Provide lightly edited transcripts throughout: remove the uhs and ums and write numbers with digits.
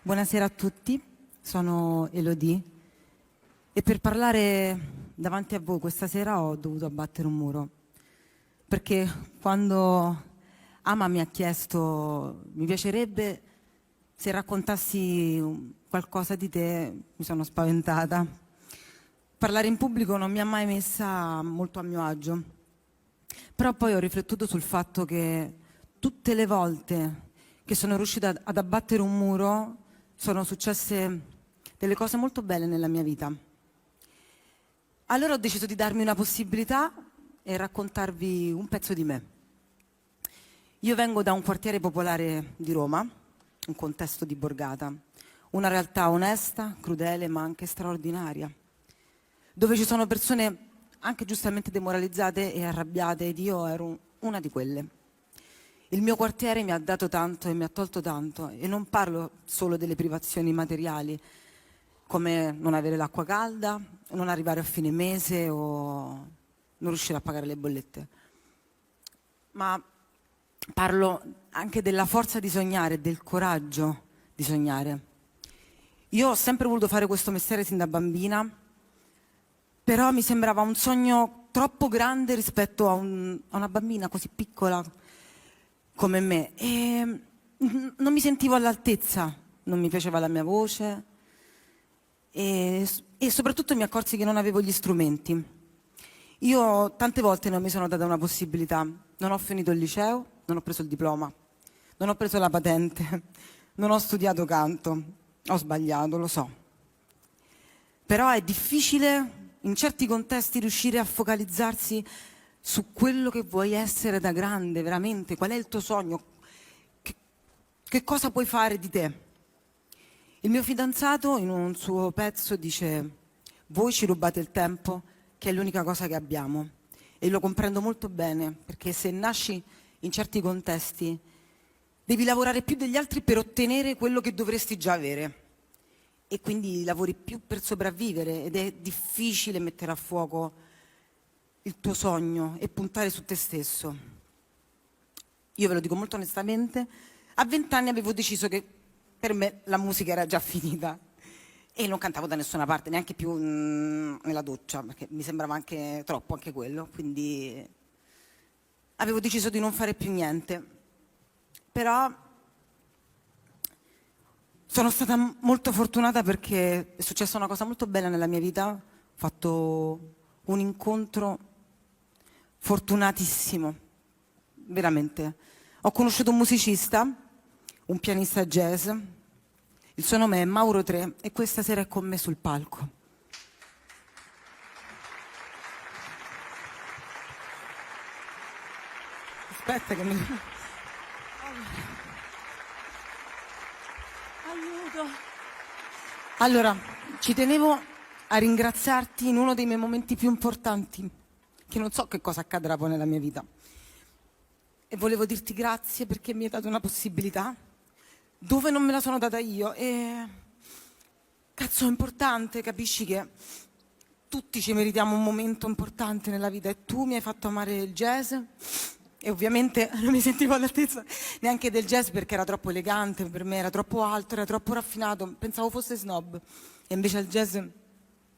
Buonasera a tutti, sono Elodie e per parlare davanti a voi questa sera ho dovuto abbattere un muro, perché quando Ama mi ha chiesto mi piacerebbe se raccontassi qualcosa di te, mi sono spaventata. Parlare in pubblico non mi ha mai messa molto a mio agio, però poi ho riflettuto sul fatto che tutte le volte che sono riuscita ad abbattere un muro sono successe delle cose molto belle nella mia vita. Allora ho deciso di darmi una possibilità e raccontarvi un pezzo di me. Io vengo da un quartiere popolare di Roma, un contesto di borgata, una realtà onesta, crudele ma anche straordinaria, dove ci sono persone anche giustamente demoralizzate e arrabbiate, ed io ero una di quelle. Il mio quartiere mi ha dato tanto e mi ha tolto tanto, e non parlo solo delle privazioni materiali, come non avere l'acqua calda, non arrivare a fine mese o non riuscire a pagare le bollette, ma parlo anche della forza di sognare, del coraggio di sognare. Io ho sempre voluto fare questo mestiere sin da bambina, però mi sembrava un sogno troppo grande rispetto a una bambina così piccola come me, e non mi sentivo all'altezza, non mi piaceva la mia voce e soprattutto mi accorsi che non avevo gli strumenti. Io tante volte non mi sono data una possibilità, non ho finito il liceo, non ho preso il diploma, non ho preso la patente, non ho studiato canto, ho sbagliato, lo so. Però è difficile in certi contesti riuscire a focalizzarsi su quello che vuoi essere da grande, veramente, qual è il tuo sogno, che cosa puoi fare di te. Il mio fidanzato in un suo pezzo dice: voi ci rubate il tempo, che è l'unica cosa che abbiamo. E lo comprendo molto bene, perché se nasci in certi contesti devi lavorare più degli altri per ottenere quello che dovresti già avere, e quindi lavori più per sopravvivere, ed è difficile mettere a fuoco il tuo sogno e puntare su te stesso. Io ve lo dico molto onestamente, a 20 anni avevo deciso che per me la musica era già finita e non cantavo da nessuna parte, neanche più nella doccia, perché mi sembrava anche troppo anche quello, quindi avevo deciso di non fare più niente. Però sono stata molto fortunata, perché è successa una cosa molto bella nella mia vita. Ho fatto un incontro fortunatissimo, veramente. Ho conosciuto un musicista, un pianista jazz, il suo nome è Mauro Tre e questa sera è con me sul palco. Aspetta che mi... Aiuto! Allora, ci tenevo a ringraziarti in uno dei miei momenti più importanti, che non so che cosa accadrà poi nella mia vita. E volevo dirti grazie perché mi hai dato una possibilità dove non me la sono data io. E cazzo, è importante, capisci che tutti ci meritiamo un momento importante nella vita, e tu mi hai fatto amare il jazz, e ovviamente non mi sentivo all'altezza neanche del jazz, perché era troppo elegante per me, era troppo alto, era troppo raffinato, pensavo fosse snob, e invece al jazz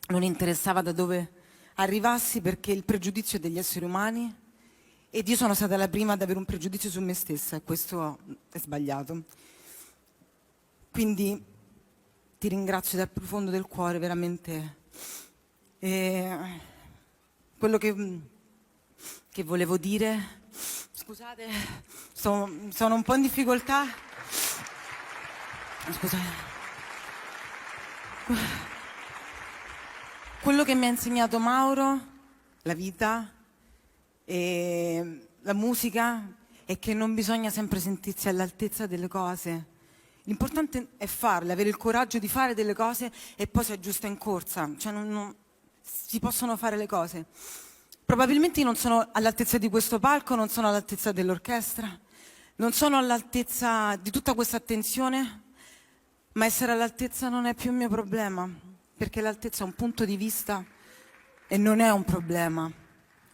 non interessava da dove arrivassi, perché il pregiudizio è degli esseri umani, ed io sono stata la prima ad avere un pregiudizio su me stessa, e questo è sbagliato. Quindi ti ringrazio dal profondo del cuore, veramente. E quello che volevo dire, scusate, sono un po' in difficoltà. Scusate. Quello che mi ha insegnato Mauro, la vita e la musica, è che non bisogna sempre sentirsi all'altezza delle cose. L'importante è farle, avere il coraggio di fare delle cose, e poi si aggiusta in corsa. Cioè non si possono fare le cose. Probabilmente io non sono all'altezza di questo palco, non sono all'altezza dell'orchestra, non sono all'altezza di tutta questa attenzione, ma essere all'altezza non è più il mio problema, perché l'altezza è un punto di vista e non è un problema.